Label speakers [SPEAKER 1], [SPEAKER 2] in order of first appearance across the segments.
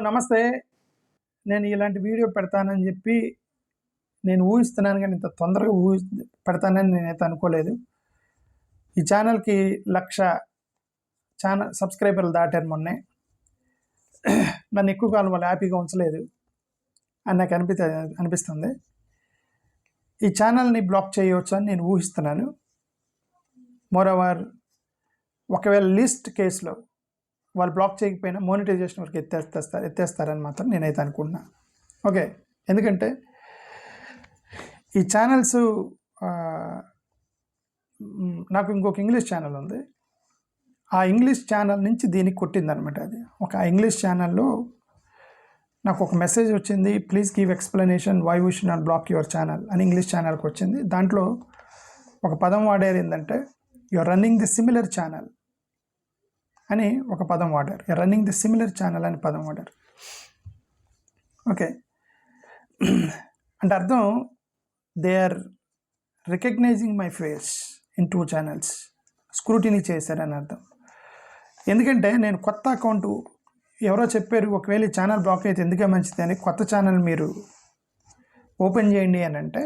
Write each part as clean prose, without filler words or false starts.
[SPEAKER 1] నమస్తే. నేను ఇలాంటి వీడియో పెడతానని చెప్పి నేను ఊహిస్తున్నాను కానీ ఇంత తొందరగా పెడతానని నేనైతే అనుకోలేదు. ఈ ఛానల్కి 1,00,000 సబ్స్క్రైబర్లు దాటారు మొన్నే. నన్ను ఎక్కువ కాలం వాళ్ళు హ్యాపీగా ఉంచలేదు అని నాకు అనిపిస్తుంది. ఈ ఛానల్ని బ్లాక్ చేయవచ్చు అని నేను ఊహిస్తున్నాను. మోరోవర్ ఒకవేళ లిస్ట్ కేసులో వాళ్ళు బ్లాక్ చేయకపోయినా మోనిటైజేషన్ వరకు ఎత్తేస్తారని మాత్రం నేనైతే అనుకుంటున్నా. ఓకే, ఎందుకంటే ఈ ఛానల్స్ నాకు ఇంకొక ఇంగ్లీష్ ఛానల్ ఉంది. ఆ ఇంగ్లీష్ ఛానల్ నుంచి దీనికి కొట్టిందనమాట. అది ఒక ఇంగ్లీష్ ఛానల్లో నాకు ఒక మెసేజ్ వచ్చింది, please give explanation why we should not block your channel అని ఇంగ్లీష్ ఛానల్కి వచ్చింది. దాంట్లో ఒక పదం వాడారు, ఏంటంటే you are running the similar channel అని ఒక పదం వాడారు. రన్నింగ్ ది సిమిలర్ ఛానల్ అని పదం వాడారు. ఓకే, అంటే అర్థం they are recognizing my face in 2 channels, scrutiny చేశారని అర్థం. ఎందుకంటే నేను కొత్త అకౌంట్ ఎవరో చెప్పారు, ఒకవేళ ఈ ఛానల్ బ్లాక్ అయితే ఎందుకే మంచిది అని కొత్త ఛానల్ మీరు ఓపెన్ చేయండి అని అంటే,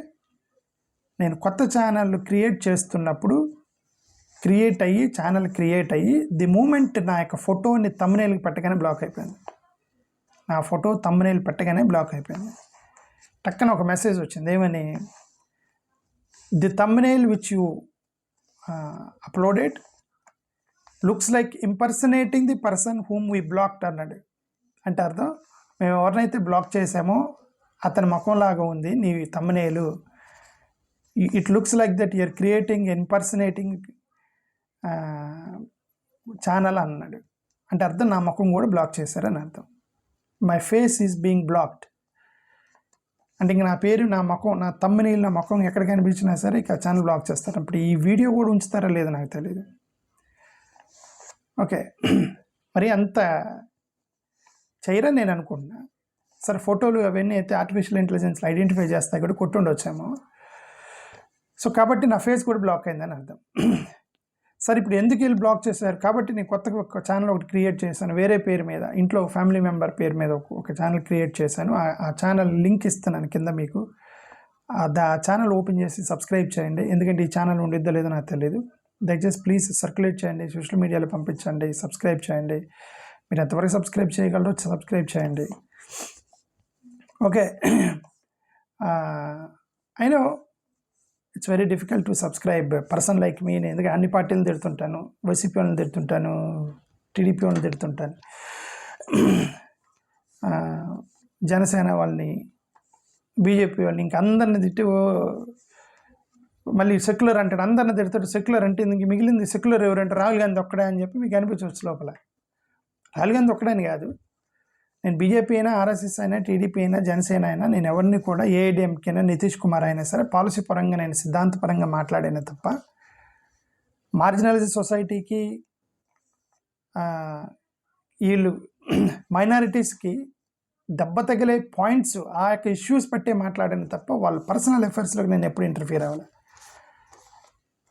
[SPEAKER 1] నేను కొత్త ఛానల్ క్రియేట్ చేస్తున్నప్పుడు ఛానల్ క్రియేట్ అయ్యి ది మూమెంట్ నా యొక్క ఫోటోని థంబ్నెయిల్కి పెట్టగానే బ్లాక్ అయిపోయింది. నా ఫోటో థంబ్నెయిల్ పెట్టగానే బ్లాక్ అయిపోయింది. టక్కన ఒక మెసేజ్ వచ్చింది, ఏమని, the thumbnail which you uploaded looks like impersonating the person whom we blocked అన్నాడు. అంటే అర్థం, మేము ఎవరినైతే బ్లాక్ చేసామో అతని ముఖంలాగా ఉంది నీ thumbnail. It looks like that you are creating impersonating channel అన్నాడు. అంటే అర్థం నా ముఖం కూడా బ్లాక్ చేశారని అర్థం. My face is being blocked అంటే ఇంక నా పేరు, నా ముఖం, నా థంబ్నెయిల్, నా ముఖం ఎక్కడ కనిపించినా సరే ఇక ఛానల్ బ్లాక్ చేస్తారు. ఇప్పుడు ఈ వీడియో కూడా ఉంచుతారా లేదో నాకు తెలియదు. ఓకే, మరి అంత చేయరని నేను అనుకుంటున్నా. సరే, ఫోటోలు అవన్నీ అయితే ఆర్టిఫిషియల్ ఇంటెలిజెన్స్ ఐడెంటిఫై చేస్తాయి కూడా కొట్టుండొచ్చాము. సో కాబట్టి నా ఫేస్ కూడా బ్లాక్ అయిందని అర్థం. సరే, ఇప్పుడు ఎందుకు వీళ్ళు బ్లాక్ చేశారు? కాబట్టి నేను కొత్తగా ఒక ఛానల్ ఒకటి క్రియేట్ చేశాను వేరే పేరు మీద, ఇంట్లో ఫ్యామిలీ మెంబర్ పేరు మీద ఒక ఛానల్ క్రియేట్ చేశాను. ఆ ఛానల్ లింక్ ఇస్తున్నాను కింద మీకు. ఆ ఛానల్ ఓపెన్ చేసి సబ్స్క్రైబ్ చేయండి. ఎందుకంటే ఈ ఛానల్ ఉండిద్దో లేదో నాకు తెలియదు. దయచేసి ప్లీజ్ సర్క్యులేట్ చేయండి, సోషల్ మీడియాలో పంపించండి, సబ్స్క్రైబ్ చేయండి. మీరు ఎంతవరకు సబ్స్క్రైబ్ చేయగలరో సబ్స్క్రైబ్ చేయండి. ఓకే, అయినా it's very difficult to subscribe person like me. నేను ఎందుకంటే అన్ని పార్టీలను తిడుతుంటాను, వైసీపీ వాళ్ళని తిడుతుంటాను, టీడీపీ వాళ్ళని తిడుతుంటాను, జనసేన వాళ్ళని, బీజేపీ వాళ్ళని, ఇంక అందరిని తిట్టి మళ్ళీ సెక్యులర్ అంటాడు, అందరిని తిడతాడు. సెక్యులర్ అంటే ఇంక మిగిలింది సెక్యులర్ ఎవరంటే రాహుల్ గాంధీ ఒక్కడే అని చెప్పి మీకు అనిపించవచ్చు లోపల. రాహుల్ గాంధీ ఒక్కడని కాదు, నేను బీజేపీ అయినా, ఆర్ఎస్ఎస్ అయినా, టీడీపీ అయినా, జనసేన అయినా, నేను ఎవరిని కూడా ఏఐడిఎంకే అయినా, నితీష్ కుమార్ అయినా సరే పాలసీ పరంగా నేను సిద్ధాంతపరంగా మాట్లాడాను తప్ప మార్జినలైజ్డ్ సొసైటీకి, వీళ్ళు మైనారిటీస్కి దెబ్బ తగిలే పాయింట్స్, ఆ యొక్క ఇష్యూస్ పట్టే మాట్లాడాను తప్ప వాళ్ళ పర్సనల్ అఫైర్స్లోకి నేను ఎప్పుడు ఇంటర్ఫియర్ అవ్వాలి.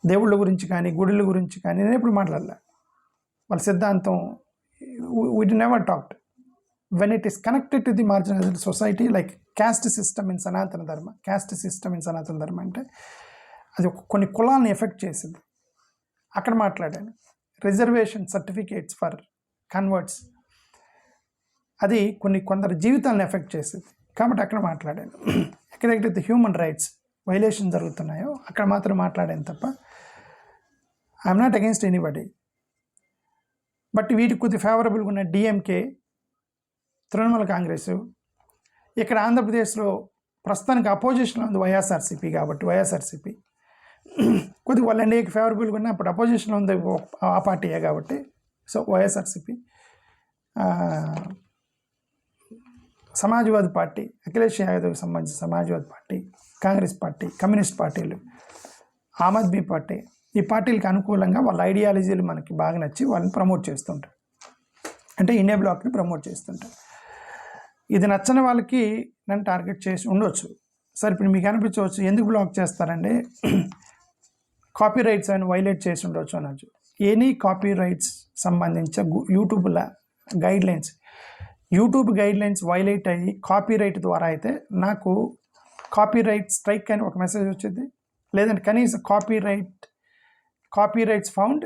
[SPEAKER 1] దేవుళ్ళ గురించి కానీ, గుడుల గురించి కానీ నేను ఎప్పుడు మాట్లాడలే. వాళ్ళ సిద్ధాంతం we never talked. When it is connected to the marginalized society like caste system in Sanatana Dharma అంటే అది కొన్ని కులాలను ఎఫెక్ట్ చేసింది, అక్కడ మాట్లాడాను. రిజర్వేషన్ సర్టిఫికేట్స్ ఫర్ కన్వర్ట్స్, అది కొందరు జీవితాలను ఎఫెక్ట్ చేసింది కాబట్టి అక్కడ మాట్లాడాను. ఎక్కడైతే హ్యూమన్ రైట్స్ వైలేషన్ జరుగుతున్నాయో అక్కడ మాత్రం మాట్లాడాను తప్ప I'm not against anybody. But వీటికి కొద్ది ఫేవరబుల్గా ఉన్న డిఎంకే, తృణమూల కాంగ్రెస్, ఇక్కడ ఆంధ్రప్రదేశ్లో ప్రస్తుతానికి అపోజిషన్లో ఉంది వైఎస్ఆర్సీపీ. కాబట్టి వైఎస్ఆర్సీపీ కొద్దిగా వాళ్ళ ఎన్డీఏకి ఫేవరబుల్గా ఉన్న అప్పుడు అపోజిషన్లో ఉంది ఆ పార్టీయే కాబట్టి. సో వైఎస్ఆర్సీపీ, సమాజ్వాదీ పార్టీ, అఖిలేష్ యాదవ్కి సంబంధించిన Samajwadi party, Congress party, communist పార్టీలు, ఆమ్ ఆద్మీ పార్టీ, ఈ పార్టీలకు అనుకూలంగా వాళ్ళ ఐడియాలజీలు మనకి బాగా నచ్చి వాళ్ళని ప్రమోట్ చేస్తుంటారు. అంటే ఇండియా బ్లాక్ని ప్రమోట్ చేస్తుంటారు. ఇది నచ్చని వాళ్ళకి నన్ను టార్గెట్ చేసి ఉండవచ్చు. సరే, ఇప్పుడు మీకు అనిపించవచ్చు ఎందుకు బ్లాక్ చేస్తారండి, కాపీ రైట్స్ అని వైలేట్ చేసి ఉండవచ్చు అనొచ్చు. ఎనీ కాపీ రైట్స్ సంబంధించిన యూట్యూబ్ల guidelines YouTube guidelines violate అయ్యి కాపీరైట్ ద్వారా అయితే నాకు కాపీరైట్ స్ట్రైక్ అని ఒక మెసేజ్ వచ్చింది, లేదంటే కనీసం copyrights found,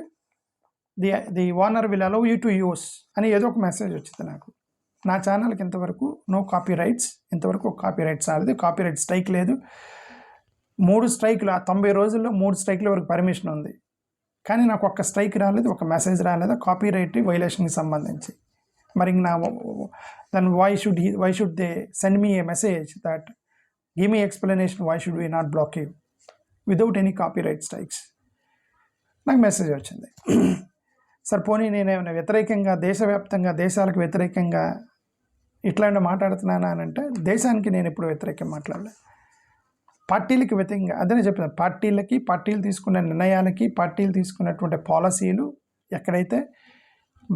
[SPEAKER 1] the owner will allow you to use అని ఏదో ఒక మెసేజ్ వచ్చింది నాకు. నా ఛానల్కి ఇంతవరకు నో కాపీరైట్స్, ఇంతవరకు కాపీరైట్స్ రాలేదు, కాపీరైట్ స్ట్రైక్ లేదు. 3 స్ట్రైకులు, ఆ 90 రోజుల్లో 3 స్ట్రైకుల వరకు పర్మిషన్ ఉంది, కానీ నాకు ఒక్క స్ట్రైక్ రాలేదు, ఒక మెసేజ్ రాలేదు కాపీరైట్ వైలేషన్కి సంబంధించి. మరి నా then why should they send me a message that give me explanation why should we not block you without any copyright strikes. నాకు మెసేజ్ వచ్చింది. సార్ పోనీ నేనేమైనా వ్యతిరేకంగా, దేశవ్యాప్తంగా దేశాలకు వ్యతిరేకంగా ఇట్లాంటి మాట్లాడుతున్నానా అని అంటే, దేశానికి నేను ఎప్పుడు వ్యతిరేకంగా మాట్లాడలేదు. పార్టీలకి వ్యతిరేకంగా అదే చెప్పాను, పార్టీలు తీసుకున్న నిర్ణయాలకి, పార్టీలు తీసుకున్నటువంటి పాలసీలు ఎక్కడైతే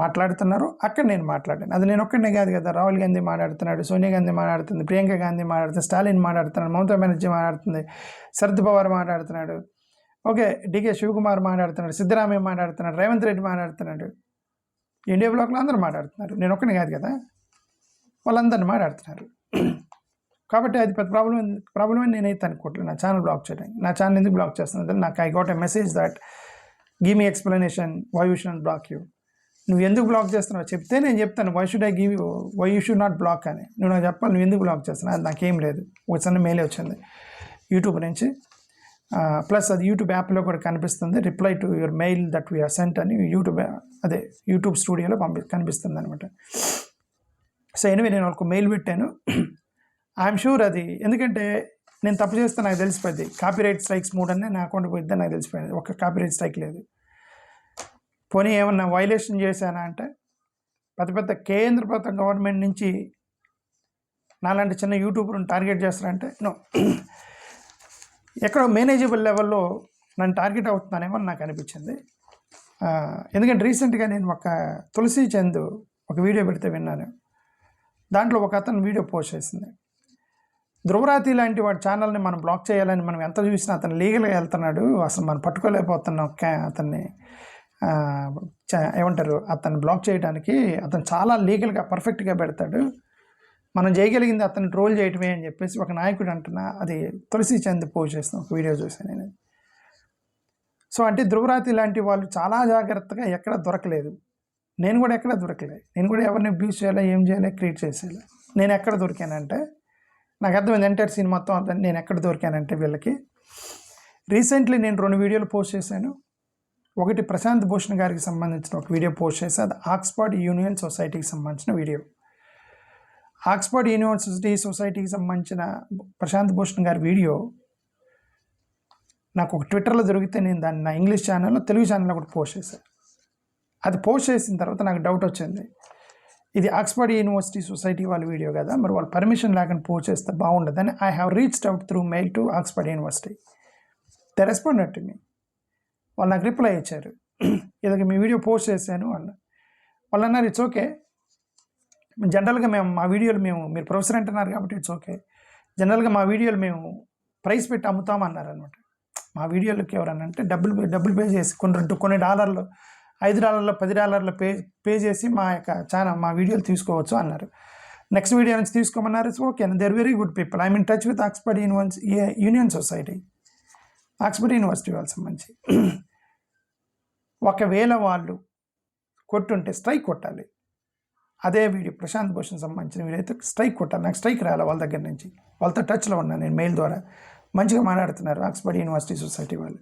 [SPEAKER 1] మాట్లాడుతున్నారో అక్కడ నేను మాట్లాడాను. అది నేను ఒక్కడనే కాదు కదా, రాహుల్ గాంధీ మాట్లాడుతున్నాడు, సోనియా గాంధీ మాట్లాడుతుంది, ప్రియాంక గాంధీ మాట్లాడుతుంది, స్టాలిన్ మాట్లాడుతున్నాడు, మమతా బెనర్జీ మాట్లాడుతుంది, శరద్ పవార్ మాట్లాడుతున్నాడు, ఓకే డికే శివకుమార్ మాట్లాడుతున్నాడు, సిద్ధరామయ్య మాట్లాడుతున్నాడు, రేవంత్ రెడ్డి మాట్లాడుతున్నాడు, ఇండియా బ్లాక్లో అందరూ మాట్లాడుతున్నారు, నేను ఒక్కనే కాదు కదా, వాళ్ళందరినీ మాట్లాడుతున్నారు. కాబట్టి అది పెద్ద ప్రాబ్లం అని నేనైతే అనుకోవట్లేదు నా ఛానల్ బ్లాక్ చేయడానికి. నా ఛానల్ ఎందుకు బ్లాక్ చేస్తున్నది, నాకు I got a message that give me explanation why you should block you. నువ్వు ఎందుకు బ్లాక్ చేస్తున్నావు చెప్తే నేను చెప్తాను why should I give you, why you should not block అని. నువ్వు నాకు చెప్పాలి నువ్వు ఎందుకు బ్లాక్ చేస్తున్నావు, అది నాకేం లేదు. ఒక చిన్న మెయిల్ వచ్చింది యూట్యూబ్ నుంచి, ప్లస్ అది యూట్యూబ్ యాప్లో కూడా కనిపిస్తుంది, reply to your mail that we are sent అని యూట్యూబ్ స్టూడియోలో కనిపిస్తుంది అనమాట. సో ఎనివే నేను వాళ్ళకు మెయిల్ పెట్టాను. ఐఎమ్ షూర్ అది, ఎందుకంటే నేను తప్పు చేస్తే నాకు తెలిసిపోయింది, కాపీరైట్ స్ట్రైక్స్ 3 అన్నీ నా అకౌంట్ పోయిద్దని నాకు తెలిసిపోయింది, ఒక కాపీరైట్ స్ట్రైక్ లేదు. పోనీ ఏమన్నా వైలేషన్ చేశానా అంటే, పెద్ద కేంద్ర ప్రభుత్వ గవర్నమెంట్ నుంచి నాలాంటి చిన్న యూట్యూబర్ని టార్గెట్ చేస్తారంటే నో, ఎక్కడో మేనేజబుల్ లెవెల్లో నన్ను టార్గెట్ అవుతున్నానేమో నాకు అనిపించింది. ఎందుకంటే రీసెంట్గా నేను ఒక తులసి చంద్ ఒక వీడియో పెడితే విన్నాను, దాంట్లో ఒక అతను వీడియో పోస్ట్ చేసింది, ధ్రువరాతి లాంటి వాడి ఛానల్ని మనం బ్లాక్ చేయాలని మనం ఎంత చూసినా అతను లీగల్గా వెళ్తున్నాడు, అసలు మనం పట్టుకోలేకపోతున్నాం అతన్ని, ఏమంటారు అతన్ని బ్లాక్ చేయడానికి, అతను చాలా లీగల్గా పర్ఫెక్ట్గా పెడతాడు, మనం చేయగలిగింది అతన్ని ట్రోల్ చేయటమే అని చెప్పేసి ఒక నాయకుడు అంటున్నా. అది తులసి చంద్ పోస్ట్ చేసిన ఒక వీడియో చూసాను నేను. సో అంటే ధ్రువరాతి లాంటి వాళ్ళు చాలా జాగ్రత్తగా ఎక్కడ దొరకలేదు, నేను కూడా ఎక్కడ దొరకలేదు, నేను కూడా ఎవరిని అబ్యూస్ చేయాలి, ఏం చేయాలి, క్రియేట్ చేసేయాలి. నేను ఎక్కడ దొరికానంటే, నాకు అర్థమైంది ఎంటైర్ సీన్ మొత్తం అర్థం, నేను ఎక్కడ దొరికానంటే వీళ్ళకి. రీసెంట్లీ నేను 2 వీడియోలు పోస్ట్ చేశాను. ఒకటి ప్రశాంత్ భూషణ్ గారికి సంబంధించిన ఒక వీడియో పోస్ట్ చేసి, అది ఆక్స్ఫర్డ్ యూనియన్ సొసైటీకి సంబంధించిన వీడియో. ఆక్స్ఫర్డ్ యూనివర్సిటీ సొసైటీకి సంబంధించిన ప్రశాంత్ భూషణ్ గారి వీడియో నాకు ఒక ట్విట్టర్లో దొరికితే నేను దాన్ని నా ఇంగ్లీష్ ఛానల్లో, తెలుగు ఛానల్లో కూడా పోస్ట్ చేశాను. అది పోస్ట్ చేసిన తర్వాత నాకు డౌట్ వచ్చింది, ఇది ఆక్స్ఫర్డ్ యూనివర్సిటీ సొసైటీ వాళ్ళ వీడియో కదా, మరి వాళ్ళు పర్మిషన్ లేకుండా పోస్ట్ చేస్తే బాగుండదని I have reached out through mail to Oxford university. They responded to me, వాళ్ళు నాకు రిప్లై ఇచ్చారు, ఇలాగ మీ వీడియో పోస్ట్ చేశాను వాళ్ళు అన్నారు ఇట్స్ ఓకే, జనరల్గా మా వీడియోలు మీరు ప్రొఫెసర్ అంటున్నారు కాబట్టి ఇట్స్ ఓకే, జనరల్గా మా వీడియోలు మేము ప్రైస్ పెట్టి అమ్ముతామన్నారు అనమాట. మా వీడియోలకి ఎవరన్నా అంటే డబ్బులు పే చేసి కొన్ని $5, $10 పే చేసి మా వీడియోలు తీసుకోవచ్చు అన్నారు. నెక్స్ట్ వీడియో నుంచి తీసుకోమన్నారు, it's okay, they are very good people. I'm in touch with Oxford union society, Oxford university వాళ్ళకి సంబంధించి. ఒకవేళ వాళ్ళు కొట్టుంటే స్ట్రైక్ కొట్టాలి, అదే వీడియో ప్రశాంత్ భూషణ్ సంబంధించిన వీడియో అయితే స్ట్రైక్ కొట్టాలి. నాకు స్ట్రైక్ రావాలి వాళ్ళ దగ్గర నుంచి, వాళ్ళతో టచ్లో ఉన్నాను నేను మెయిల్ ద్వారా, మంచిగా మాట్లాడుతున్నారు ఆక్స్ఫర్డ్ యూనివర్సిటీ సొసైటీ వాళ్ళు.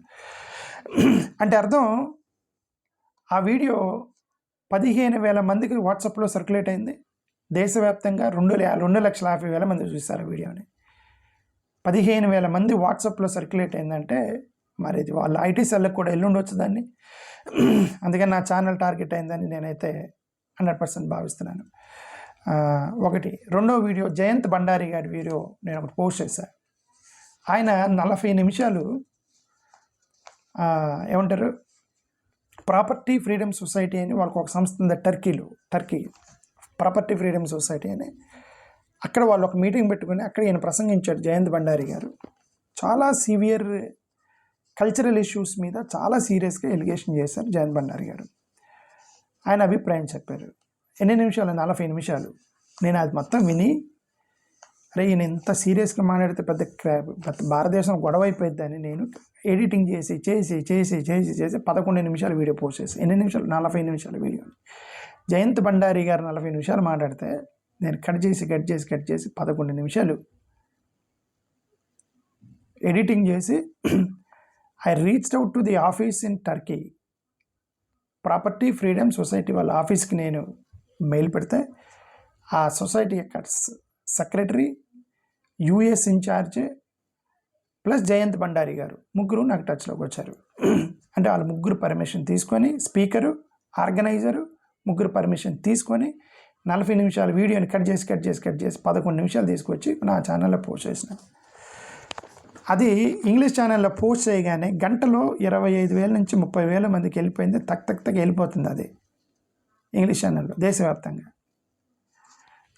[SPEAKER 1] అంటే అర్థం, ఆ వీడియో 15,000 మందికి వాట్సాప్లో సర్క్యులేట్ అయింది, దేశవ్యాప్తంగా 2,50,000 మంది చూస్తారు ఆ వీడియోని. 15,000 మంది వాట్సాప్లో సర్క్యులేట్ అయిందంటే మరి ఇది వాళ్ళ ఐటీ సెల్లకు కూడా వెళ్ళుండొచ్చు దాన్ని. అందుకని నా ఛానల్ టార్గెట్ అయిందని నేనైతే 100% భావిస్తున్నాను. ఒకటి. రెండో వీడియో జయంత్ బండారి గారి వీడియో నేను ఒకటి పోస్ట్ చేశాను. ఆయన 40 నిమిషాలు ఏమంటారు ప్రాపర్టీ ఫ్రీడమ్ సొసైటీ అని వాళ్ళకు ఒక సంస్థ ఉంది టర్కీ ప్రాపర్టీ ఫ్రీడమ్ సొసైటీ అని. అక్కడ వాళ్ళు ఒక మీటింగ్ పెట్టుకుని అక్కడ ఈయన ప్రసంగించాడు జయంత్ బండారి గారు. చాలా సివియర్ కల్చరల్ ఇష్యూస్ మీద చాలా సీరియస్గా ఎలిగేషన్ చేశారు జయంత్ బండారి గారు. ఆయన అభిప్రాయం చెప్పారు. ఎన్ని నిమిషాలు? 40 నిమిషాలు. నేను అది మొత్తం విని, అరే ఈయన ఇంత సీరియస్గా మాట్లాడితే పెద్ద భారతదేశం గొడవ అయిపోయిద్దని నేను ఎడిటింగ్ చేసి 11 నిమిషాలు వీడియో పోస్ట్ చేసి, ఎన్ని నిమిషాలు, 40 నిమిషాల వీడియో. జయంత్ భండారీ గారు 40 నిమిషాలు మాట్లాడితే నేను కట్ చేసి 11 నిమిషాలు ఎడిటింగ్ చేసి I reached out to the office in Turkey, property freedom society వాళ్ళ ఆఫీస్కి నేను మెయిల్ పెడితే ఆ సొసైటీ యొక్క secretary, US incharge plus Jayant Bhandari గారు ముగ్గురు నాకు టచ్లోకి వచ్చారు. అంటే వాళ్ళ ముగ్గురు పర్మిషన్ తీసుకొని, స్పీకరు, ఆర్గనైజరు ముగ్గురు పర్మిషన్ తీసుకొని 40 నిమిషాల వీడియోని కట్ చేసి 11 నిమిషాలు తీసుకొచ్చి నా ఛానల్లో పోస్ట్ చేసిన. అది ఇంగ్లీష్ ఛానల్లో పోస్ట్ చేయగానే గంటలో 25,000 నుంచి 30,000 మందికి వెళ్ళిపోయింది. తక్ వెళ్ళిపోతుంది అది ఇంగ్లీష్ ఛానల్లో దేశవ్యాప్తంగా.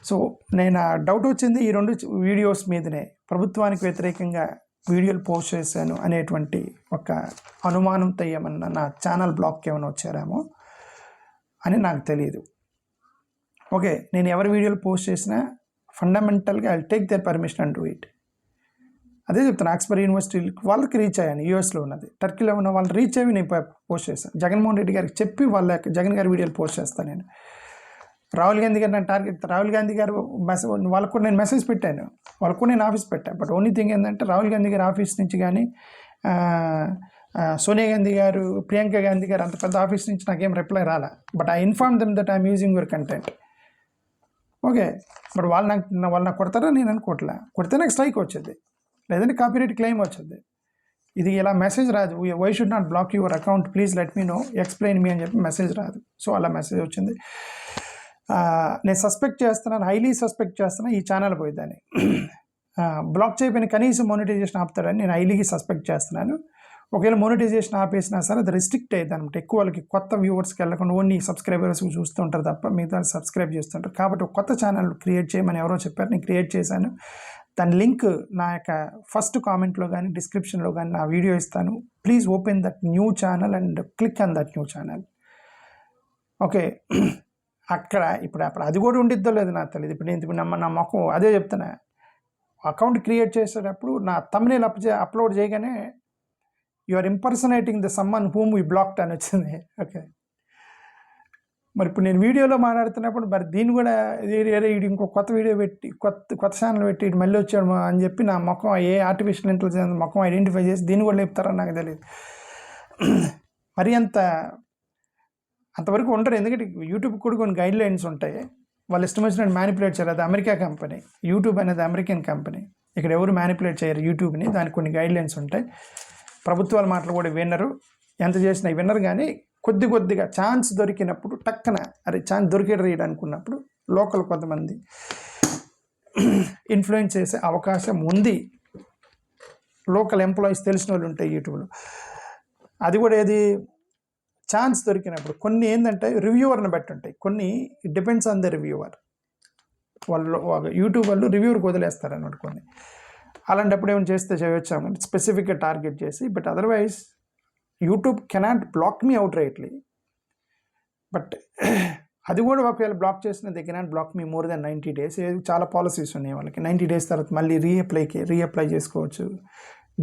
[SPEAKER 1] సో నేను డౌట్ వచ్చింది ఈ 2 వీడియోస్ మీదనే, ప్రభుత్వానికి వ్యతిరేకంగా వీడియోలు పోస్ట్ చేశాను అనేటువంటి ఒక అనుమానంతో ఏమన్నా నా ఛానల్ బ్లాక్కి ఏమైనా వచ్చారేమో అని నాకు తెలియదు. ఓకే, నేను ఎవరి వీడియోలు పోస్ట్ చేసినా ఫండమెంటల్గా I take their permission and do it. అదే చెప్తాను, ఆక్స్ఫర్డ్ యూనివర్సిటీ వాళ్ళకి రీచ్ అయ్యాను, యూఎస్లో ఉన్నది, టర్కీలో ఉన్న వాళ్ళు రీచ్ అయ్యి నేను పోస్ట్ చేశాను. జగన్మోహన్ రెడ్డి గారికి చెప్పి జగన్ గారి వీడియోలు పోస్ట్ చేస్తాను నేను. రాహుల్ గాంధీ గారు నా టార్గెట్, రాహుల్ గాంధీ గారు వాళ్ళకు కూడా నేను మెసేజ్ పెట్టాను, వాళ్ళకు కూడా నేను ఆఫీస్ పెట్టాను. బట్ ఓన్లీ థింగ్ ఏంటంటే రాహుల్ గాంధీ గారి ఆఫీస్ నుంచి కానీ సోనియా గాంధీ గారు, ప్రియాంక గాంధీ గారు అంత పెద్ద ఆఫీస్ నుంచి నాకేం రిప్లై రాలా. But I inform them that I'm using your content. Okay, but వాళ్ళు నాకు కొడతారా నేను అనుకోవట్లే. కొడితే నాకు స్ట్రైక్ వచ్చేది, లేదంటే కాపీరైట్ క్లెయిమ్ వచ్చేది. ఇది ఇలా మెసేజ్ రాదు, why should not block your account, please let me know, explain me అని చెప్పి మెసేజ్ రాదు. సో అలా మెసేజ్ వచ్చింది. నేను సస్పెక్ట్ చేస్తున్నాను, హైలీ సస్పెక్ట్ చేస్తున్నాను ఈ ఛానల్ పోయిద్దని. బ్లాక్ చేయకపోయిన కనీసం మోనిటైజేషన్ ఆపుతారని నేను హైలీ సస్పెక్ట్ చేస్తున్నాను. ఒకవేళ మోనిటైజేషన్ ఆపేసినా సరే అది రిస్ట్రిక్ట్ అయ్యింది అనమాట. ఎక్కువ వాళ్ళకి కొత్త వ్యూవర్స్కి వెళ్ళకుండా ఓన్లీ సబ్స్క్రైబర్స్ చూస్తుంటారు తప్ప మిగతా సబ్స్క్రైబ్ చేస్తుంటారు. కాబట్టి ఒక కొత్త ఛానల్ క్రియేట్ చేయమని ఎవరో చెప్పారు, నేను క్రియేట్ చేశాను. దాని లింక్ నా యొక్క ఫస్ట్ కామెంట్లో కానీ డిస్క్రిప్షన్లో కానీ నా వీడియో ఇస్తాను. Please open that new channel and click on that new channel. Okay, అక్కడ ఇప్పుడు అది కూడా ఉండిద్దో లేదో నాకు తెలియదు. ఇప్పుడు నేను నా మొఖం అదే చెప్తున్నా, అకౌంట్ క్రియేట్ చేసేటప్పుడు నా thumbnail అప్లోడ్ చేయగానే you are impersonating the someone whom you blocked అని వచ్చింది. ఓకే, మరి ఇప్పుడు నేను వీడియోలో మాట్లాడుతున్నప్పుడు మరి దీన్ని కూడా ఇది ఇంకో కొత్త వీడియో పెట్టి కొత్త ఛానల్ పెట్టి ఇటు మళ్ళీ వచ్చాడు అని చెప్పి నా ముఖం ఏ ఆర్టిఫిషియల్ ఇంటెలిజెన్స్ ముఖం ఐడెంటిఫై చేసి దీన్ని కూడా లేపుతారని నాకు తెలియదు. మరి అంతవరకు ఉంటారు. ఎందుకంటే యూట్యూబ్ కూడా కొన్ని గైడ్ లైన్స్ ఉంటాయి, వాళ్ళు ఇష్టం వచ్చినట్టు మ్యానిపులేట్ చేయరు. అది అమెరికా కంపెనీ, యూట్యూబ్ అనేది అమెరికన్ కంపెనీ. ఇక్కడ ఎవరు మ్యానిపులేట్ చేయరు యూట్యూబ్ని. దానికి కొన్ని గైడ్ లైన్స్ ఉంటాయి. ప్రభుత్వాల మాటలు కూడా విన్నరు, ఎంత చేసినా విన్నరు. కానీ కొద్దిగా ఛాన్స్ దొరికినప్పుడు టక్కన అరే ఛాన్స్ దొరికేది అనుకున్నప్పుడు లోకల్ కొంతమంది ఇన్ఫ్లుయెన్స్ చేసే అవకాశం ఉంది. లోకల్ ఎంప్లాయీస్ తెలిసిన వాళ్ళు ఉంటాయి యూట్యూబ్లో. అది కూడా ఏది ఛాన్స్ దొరికినప్పుడు. కొన్ని ఏంటంటే రివ్యూవర్ని బట్టి ఉంటాయి, కొన్ని డిపెండ్స్ ఆన్ ద రివ్యూవర్. వాళ్ళు యూట్యూబ్ వాళ్ళు రివ్యూవర్కి వదిలేస్తారు అన్నమాట కొన్ని. అలాంటప్పుడు ఏమైనా చేస్తే చేయొచ్చాము స్పెసిఫిక్గా టార్గెట్ చేసి. But otherwise YouTube cannot block me outrightly. But అది కూడా ఒకవేళ బ్లాక్ చేసిన they cannot block me more than 90 days. చాలా పాలసీస్ ఉన్నాయి వాళ్ళకి. 90 days తర్వాత మళ్ళీ రీఅప్లై చేసుకోవచ్చు,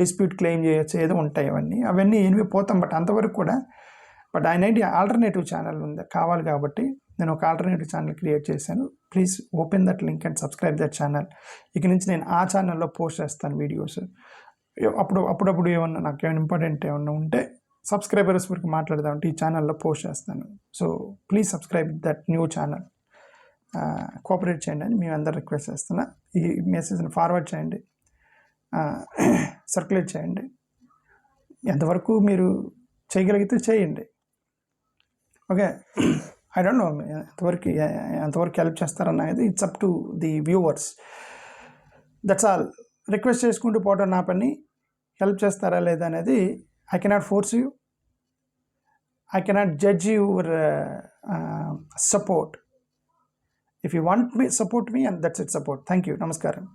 [SPEAKER 1] డిస్ప్యూట్ క్లెయిమ్ చేయొచ్చు, ఏదో ఉంటాయి అవన్నీ ఏమి పోతాం. బట్ అంతవరకు కూడా బట్ ఆయన ఆల్టర్నేటివ్ ఛానల్ ఉంది కావాలి కాబట్టి నేను ఒక ఆల్టర్నేటివ్ ఛానల్ క్రియేట్ చేశాను. Please open that link and subscribe that channel. ఇక నుంచి నేను ఆ ఛానల్లో పోస్ట్ చేస్తాను వీడియోస్. అప్పుడప్పుడు ఏమన్నా నాకు ఏమైనా ఇంపార్టెంట్ ఏమన్నా ఉంటే సబ్స్క్రైబర్స్ వరకు మాట్లాడదామంటే ఈ ఛానల్లో పోస్ట్ చేస్తాను. So please subscribe that new channel. Cooperate చేయండి అని మేము అందరు రిక్వెస్ట్ చేస్తున్నా. ఈ మెసేజ్ని ఫార్వర్డ్ చేయండి, సర్క్యులేట్ చేయండి. ఎంతవరకు మీరు చేయగలిగితే చేయండి. ఓకే, ఐ డోంట్ నో ఎంతవరకు హెల్ప్ చేస్తారన్నది it's up to the viewers. That's all. Request చేసుకుంటూ పోవడం నా పని. హెల్ప్ చేస్తారా లేదా అనేది I cannot force you. I cannot judge your support. If you want me, support me, and that's it, support. Thank you. Namaskaram.